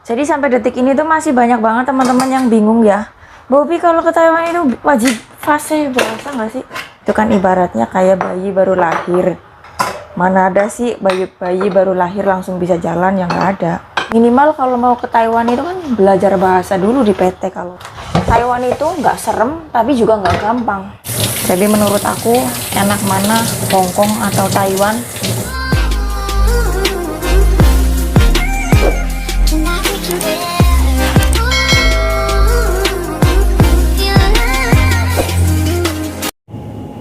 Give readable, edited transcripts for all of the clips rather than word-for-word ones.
Jadi sampai detik ini tuh masih banyak banget teman-teman yang bingung ya, Bobby kalau ke Taiwan itu wajib fase bahasa nggak sih? Itu kan ibaratnya kayak bayi baru lahir. Mana ada sih bayi baru lahir langsung bisa jalan, yang nggak ada. Minimal kalau mau ke Taiwan itu kan belajar bahasa dulu di PT. Kalau Taiwan itu nggak serem tapi juga nggak gampang. Jadi menurut aku enak mana, Hong Kong atau Taiwan?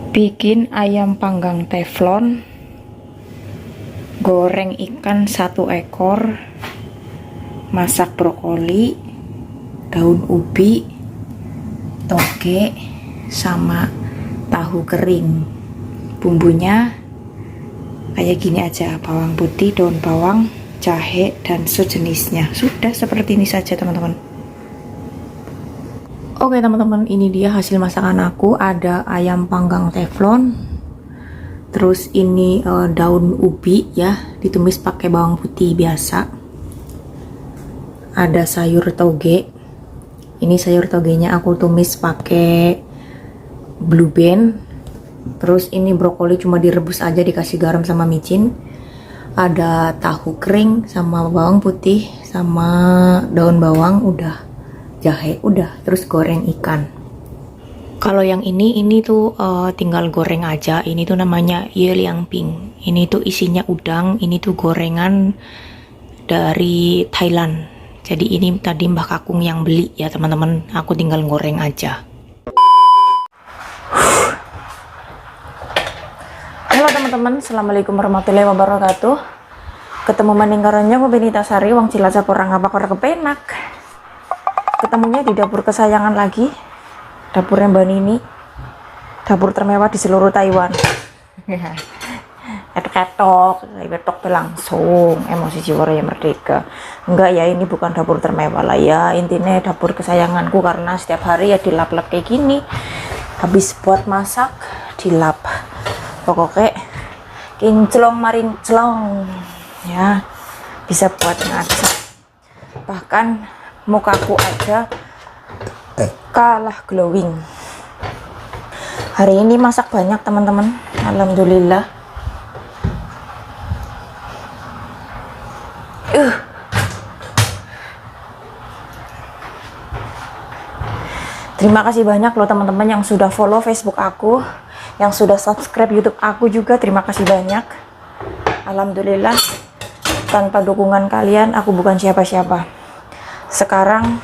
Bikin ayam panggang teflon, goreng ikan 1 ekor, masak brokoli, daun ubi, toge, sama tahu kering. Bumbunya kayak gini aja, bawang putih, daun bawang, jahe, dan sejenisnya. Sudah seperti ini saja teman-teman. Oke teman-teman, ini dia hasil masakan aku. Ada ayam panggang teflon, terus ini daun ubi ya, ditumis pakai bawang putih biasa. Ada sayur toge, ini sayur togenya aku tumis pakai blue band. Terus ini brokoli cuma direbus aja, dikasih garam sama micin. Ada tahu kering sama bawang putih sama daun bawang, udah. Jahe udah, terus goreng ikan. Kalau yang ini tuh tinggal goreng aja. Ini tuh namanya ye liang ping. Ini tuh isinya udang, ini tuh gorengan dari Thailand. Jadi ini tadi Mbah Kakung yang beli ya teman-teman, aku tinggal goreng aja. Halo teman-teman, assalamualaikum warahmatullahi wabarakatuh. Ketemu maningkarannya Benita Sari, wong Cilacap orang apa orang kepenak. Ketemunya di dapur kesayangan lagi, dapurnya Mbak Nini, dapur termewah di seluruh Taiwan. Ketok langsung emosi jiwa ya merdeka. Enggak ya, ini bukan dapur termewah lah ya, intinya dapur kesayanganku karena setiap hari ya dilap-lap kayak gini. Habis buat masak dilap, pokoknya kinclong maring celong ya, bisa buat ngaca. Bahkan mukaku aja kalah glowing. Hari ini masak banyak teman-teman, alhamdulillah. Terima kasih banyak loh teman-teman yang sudah follow Facebook aku, yang sudah subscribe YouTube aku juga, terima kasih banyak. Alhamdulillah, tanpa dukungan kalian aku bukan siapa-siapa. Sekarang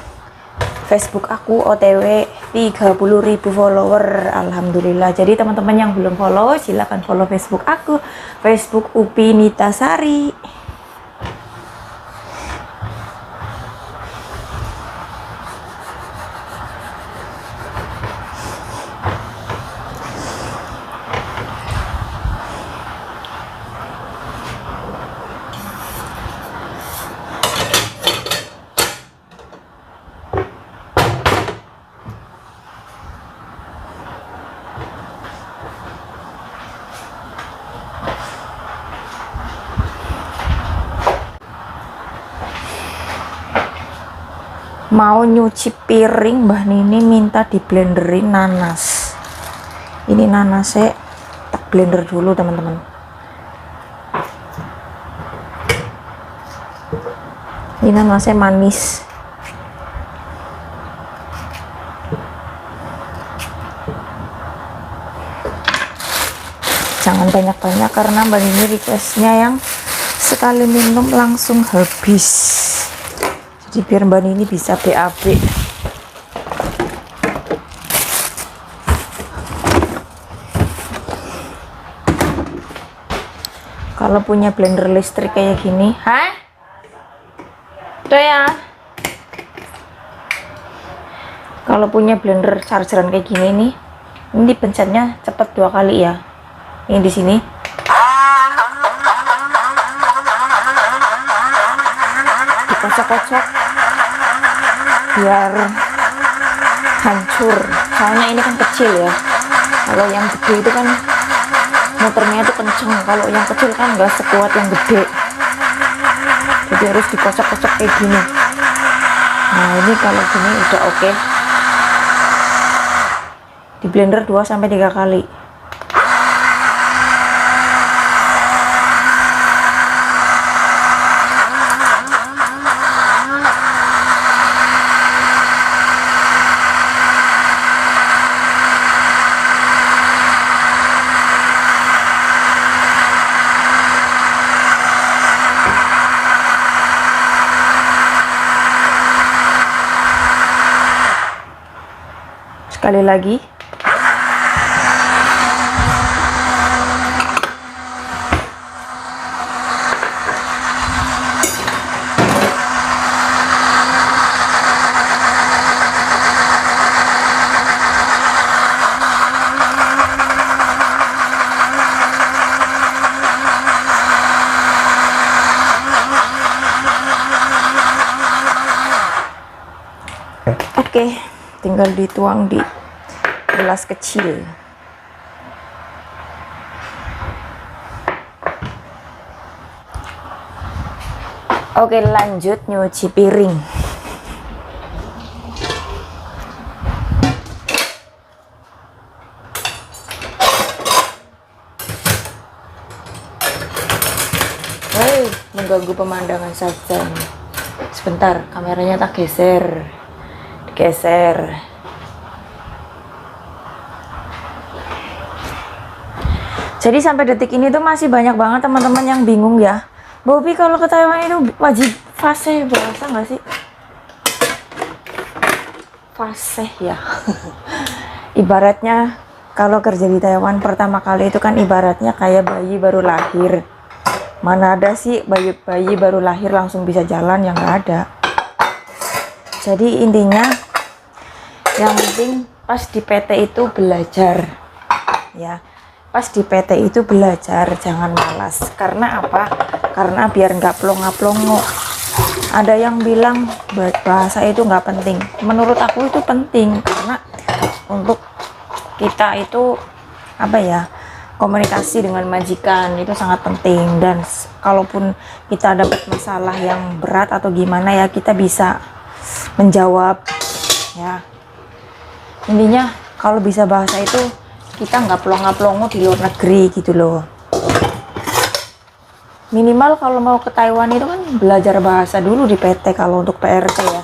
Facebook aku OTW 30.000 follower, alhamdulillah. Jadi teman-teman yang belum follow silahkan follow Facebook aku, Facebook Upi Nita Sari. Mau nyuci piring, Mbah Nini minta di blenderin nanas. Ini nanasnya tak blender dulu teman-teman. Ini nanasnya manis. Jangan banyak-banyak karena Mbak Nini requestnya yang sekali minum langsung habis. Jadi biar Mbak Nini bisa BAB. Kalau punya blender listrik kayak gini, tuh ya. Kalau punya blender chargeran kayak gini nih, ini pencetnya cepet 2 kali ya. Ini di sini. Dikocok-kocok biar hancur, soalnya ini kan kecil ya. Kalau yang gede itu kan motornya itu kenceng, kalau yang kecil kan nggak sekuat yang gede. Jadi harus dikocok-kocok kayak gini. Nah ini kalau gini udah oke. Di blender 2-3 kali. Sekali lagi. Oke, tinggal dituang di gelas kecil. Oke, lanjut nyuci piring. Hei, mengganggu pemandangan saja. Sebentar, kameranya tak geser. Geser. Jadi sampai detik ini tuh masih banyak banget teman-teman yang bingung ya. Bobby kalau ke Taiwan itu wajib fase bahasa nggak sih? Fase ya. Ibaratnya kalau kerja di Taiwan pertama kali itu kan ibaratnya kayak bayi baru lahir. Mana ada sih bayi baru lahir langsung bisa jalan, yang nggak ada. Jadi intinya yang penting pas di PT itu belajar ya, pas di PT itu belajar, jangan malas. Karena apa? Karena biar nggak plonga-plongo. Ada yang bilang bahasa itu nggak penting, menurut aku itu penting, karena untuk kita itu apa ya, komunikasi dengan majikan itu sangat penting. Dan kalaupun kita dapat masalah yang berat atau gimana ya, kita bisa menjawab ya. Intinya kalau bisa bahasa itu kita nggak plonga-plongo di luar negeri gitu loh. Minimal kalau mau ke Taiwan itu kan belajar bahasa dulu di PT kalau untuk PRT ya.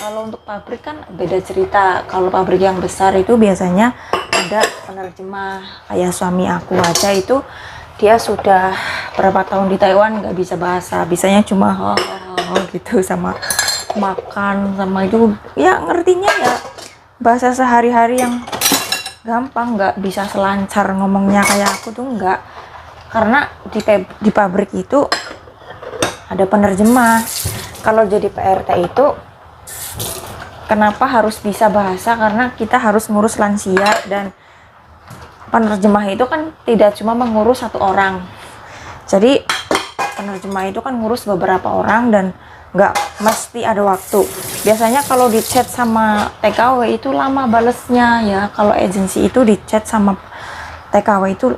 Kalau untuk pabrik kan beda cerita. Kalau pabrik yang besar itu biasanya ada penerjemah. Kayak suami aku aja itu, dia sudah berapa tahun di Taiwan nggak bisa bahasa, bisanya cuma gitu, sama makan sama itu ya, ngertinya ya bahasa sehari-hari yang gampang, nggak bisa selancar ngomongnya kayak aku tuh nggak. Karena di pabrik itu ada penerjemah. Kalau jadi PRT itu kenapa harus bisa bahasa? Karena kita harus ngurus lansia, dan penerjemah itu kan tidak cuma mengurus satu orang. Jadi penerjemah itu kan ngurus beberapa orang dan nggak mesti ada waktu. Biasanya kalau di chat sama TKW itu lama balesnya ya. Kalau agensi itu di chat sama TKW itu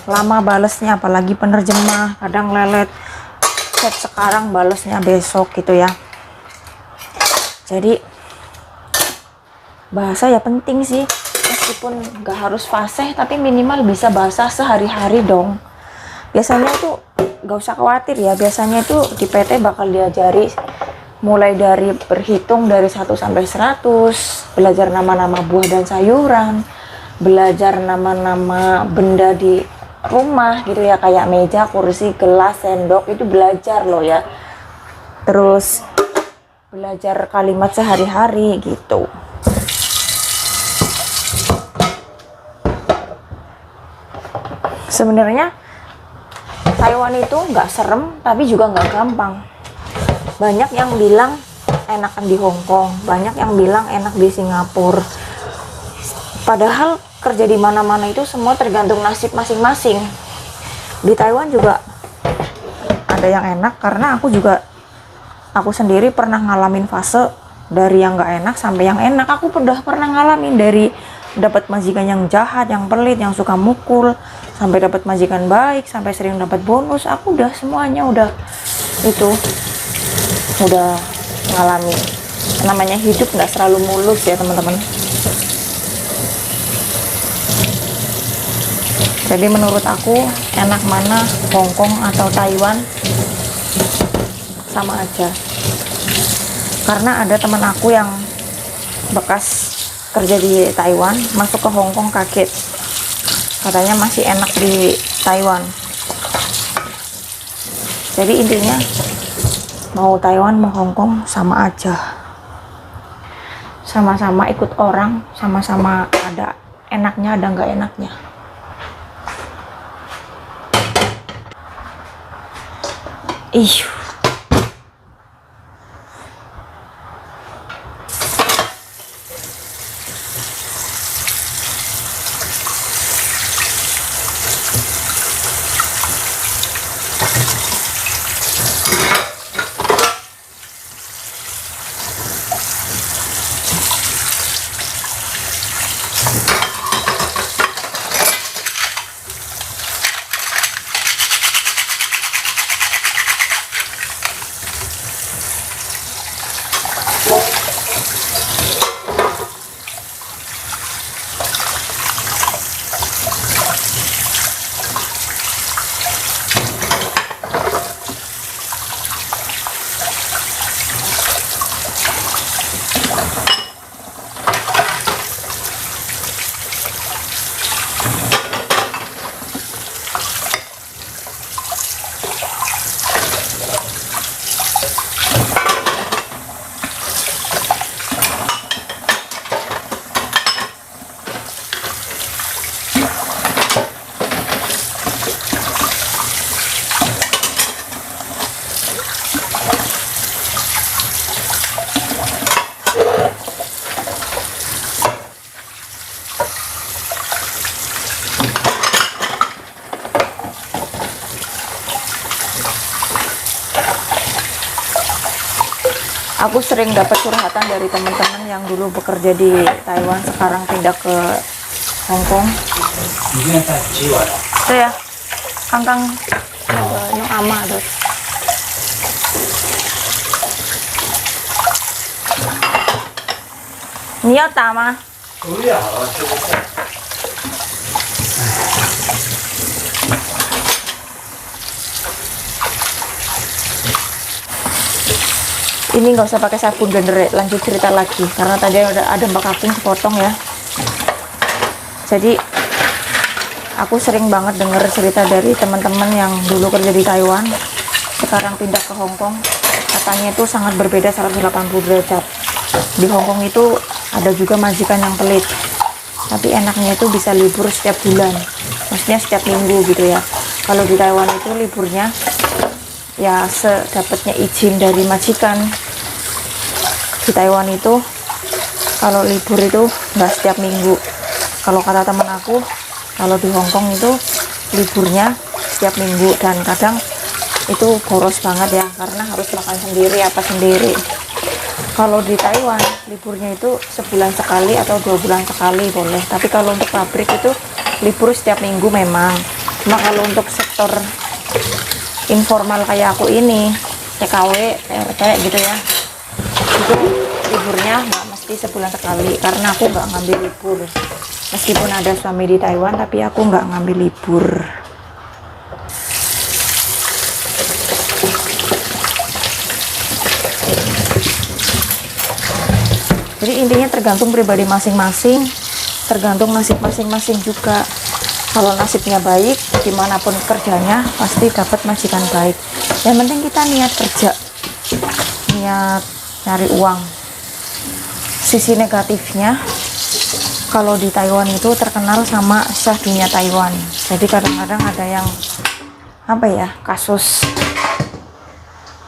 lama balesnya, apalagi penerjemah kadang lelet, chat sekarang balesnya besok gitu ya. Jadi bahasa ya penting sih, meskipun nggak harus fasih tapi minimal bisa bahasa sehari-hari dong. Biasanya itu gak usah khawatir ya, biasanya itu di PT bakal diajari mulai dari berhitung dari 1 sampai 100, belajar nama-nama buah dan sayuran, belajar nama-nama benda di rumah gitu ya, kayak meja, kursi, gelas, sendok, itu belajar loh ya. Terus belajar kalimat sehari-hari gitu. Sebenarnya Taiwan itu nggak serem, tapi juga nggak gampang. Banyak yang bilang enakan di Hong Kong, banyak yang bilang enak di Singapura. Padahal kerja di mana-mana itu semua tergantung nasib masing-masing. Di Taiwan juga ada yang enak, karena aku sendiri pernah ngalamin fase dari yang nggak enak sampai yang enak. Aku udah pernah ngalamin dari dapat majikan yang jahat, yang pelit, yang suka mukul, sampai dapat majikan baik, sampai sering dapat bonus. Aku udah semuanya udah mengalami. Namanya hidup nggak selalu mulus ya teman-teman. Jadi menurut aku enak mana Hong Kong atau Taiwan sama aja. Karena ada teman aku yang bekas kerja di Taiwan masuk ke Hong Kong, kaget katanya masih enak di Taiwan. Jadi intinya mau Taiwan mau Hong Kong sama aja, sama-sama ikut orang, sama-sama ada enaknya ada nggak enaknya. Ih, aku sering dapat curhatan dari teman-teman yang dulu bekerja di Taiwan sekarang pindah ke Hong Kong. Itu ya, kangkang no ama tuh. Niat tama. Ini nggak usah pakai sabun gendere, lanjut cerita lagi karena tadi ada Mbak Kakung sepotong ya. Jadi aku sering banget denger cerita dari teman-teman yang dulu kerja di Taiwan sekarang pindah ke Hong Kong, katanya itu sangat berbeda 180 derajat. Di Hong Kong itu ada juga majikan yang pelit, tapi enaknya itu bisa libur setiap bulan, maksudnya setiap minggu gitu ya. Kalau di Taiwan itu liburnya ya sedapatnya izin dari majikan. Di Taiwan itu kalau libur itu nggak setiap minggu. Kalau kata teman aku, kalau di Hong Kong itu liburnya setiap minggu dan kadang itu boros banget ya karena harus makan sendiri apa sendiri. Kalau di Taiwan liburnya itu sebulan sekali atau 2 bulan sekali boleh, tapi kalau untuk pabrik itu libur setiap minggu memang. Cuma kalau untuk sektor informal kayak aku ini, TKW, PRT gitu ya, itu liburnya nggak mesti sebulan sekali karena aku nggak ngambil libur. Meskipun ada suami di Taiwan tapi aku nggak ngambil libur. Jadi intinya tergantung pribadi masing-masing, tergantung nasib masing-masing juga. Kalau nasibnya baik, dimanapun kerjanya pasti dapat majikan baik. Yang penting kita niat kerja, niat cari uang. Sisi negatifnya, kalau di Taiwan itu terkenal sama chef dunia Taiwan. Jadi kadang-kadang ada yang kasus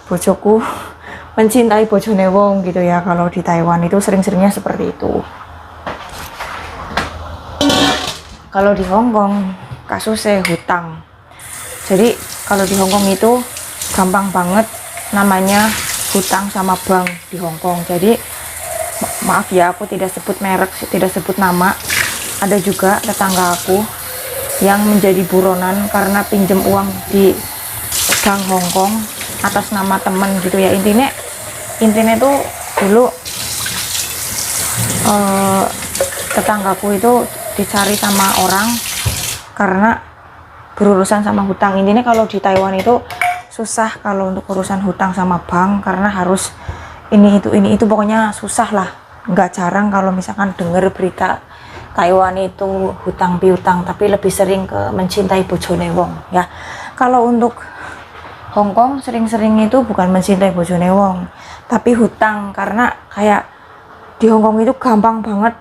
bojoku mencintai bojone wong gitu ya. Kalau di Taiwan itu sering-seringnya seperti itu. Kalau di Hong Kong kasusnya hutang. Jadi kalau di Hong Kong itu gampang banget namanya hutang sama bank di Hong Kong. Jadi maaf ya, aku tidak sebut merek, tidak sebut nama. Ada juga tetangga aku yang menjadi buronan karena pinjam uang di bank Hong Kong atas nama teman gitu ya. Intinya intinya tuh dulu tetanggaku itu dicari sama orang karena berurusan sama hutang. Intinya kalau di Taiwan itu susah kalau untuk urusan hutang sama bank, karena harus ini itu pokoknya susah lah. Nggak jarang kalau misalkan denger berita Taiwan itu hutang piutang, tapi lebih sering ke mencintai bojone wong ya. Kalau untuk Hong Kong sering-sering itu bukan mencintai bojone wong, tapi hutang, karena kayak di Hong Kong itu gampang banget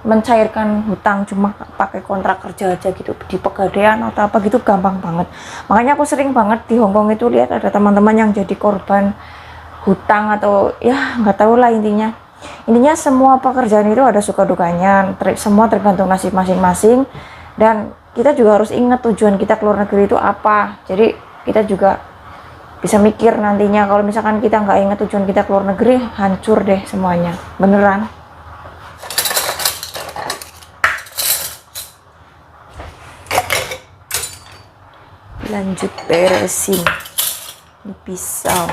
mencairkan hutang, cuma pakai kontrak kerja aja gitu di pegadaian atau apa gitu, gampang banget. Makanya aku sering banget di Hong Kong itu lihat ada teman-teman yang jadi korban hutang atau ya nggak tahu lah. Intinya semua pekerjaan itu ada suka dukanya, semua tergantung nasib masing-masing, dan kita juga harus ingat tujuan kita keluar negeri itu apa. Jadi kita juga bisa mikir nantinya kalau misalkan kita nggak ingat tujuan kita keluar negeri, hancur deh semuanya, beneran. Lanjut beresin ini pisau.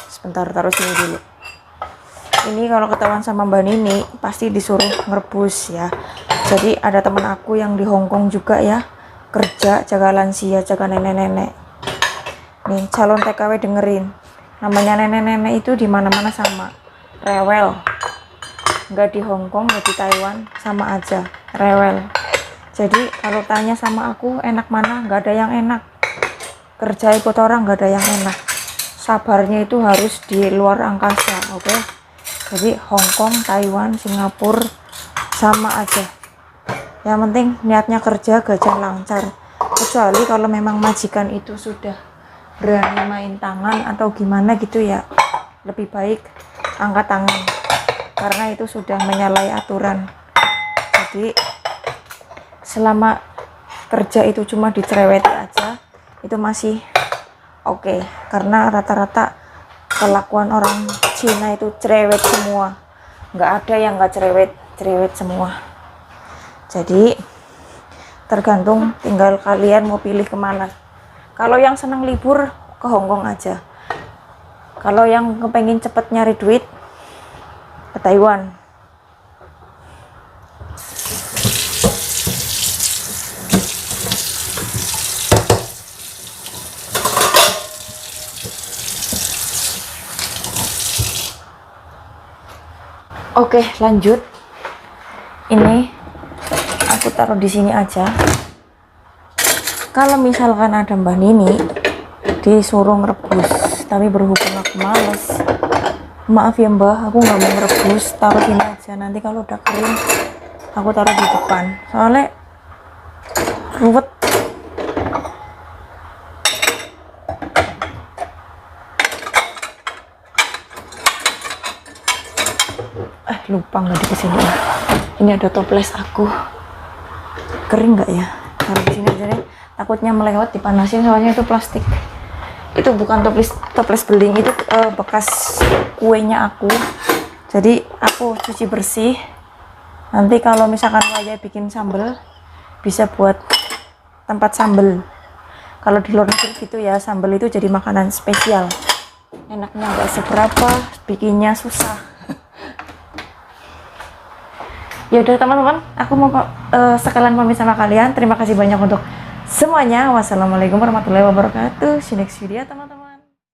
Sebentar, taruh sini dulu. Ini kalau ketahuan sama Mbak Nini pasti disuruh ngerebus ya. Jadi ada teman aku yang di Hong Kong juga ya, kerja jaga lansia, jaga nenek-nenek. Nih calon TKW dengerin, namanya nenek-nenek itu di mana-mana sama, rewel. Nggak di Hong Kong, nggak di Taiwan, sama aja, rewel. Jadi kalau tanya sama aku enak mana, nggak ada yang enak. Kerja ikut orang nggak ada yang enak. Sabarnya itu harus di luar angkasa, oke? Jadi Hong Kong, Taiwan, Singapura sama aja. Yang penting niatnya kerja, gajian lancar. Kecuali kalau memang majikan itu sudah berani main tangan atau gimana gitu ya, lebih baik angkat tangan, karena itu sudah menyalahi aturan. Jadi selama kerja itu cuma dicereweti aja, itu masih oke. Karena rata-rata kelakuan orang Cina itu cerewet semua, nggak ada yang nggak cerewet semua. Jadi tergantung, tinggal kalian mau pilih kemana. Kalau yang senang libur ke Hong Kong aja, kalau yang kepengen cepet nyari duit ke Taiwan. Oke, lanjut. Ini aku taruh di sini aja. Kalau misalkan ada Mbak Nini disuruh ngerebus, tapi berhubung aku males, maaf ya Mbak, aku nggak mau ngerebus, taruh sini aja. Nanti kalau udah kering, aku taruh di depan. Soalnya ruwet. Lupa nggak dikasih. Ini ada toples aku, kering nggak ya? Taruh di sini aja deh, takutnya melewat dipanasin, soalnya itu plastik. Itu bukan toples beling, itu bekas kuenya aku. Jadi aku cuci bersih. Nanti kalau misalkan Waya bikin sambal, bisa buat tempat sambal. Kalau di luar negeri gitu ya, sambal itu jadi makanan spesial. Enaknya nggak seberapa, bikinnya susah. Ya udah teman-teman, aku mau sekalian pamit sama kalian. Terima kasih banyak untuk semuanya. Wassalamualaikum warahmatullahi wabarakatuh. See you next video teman-teman.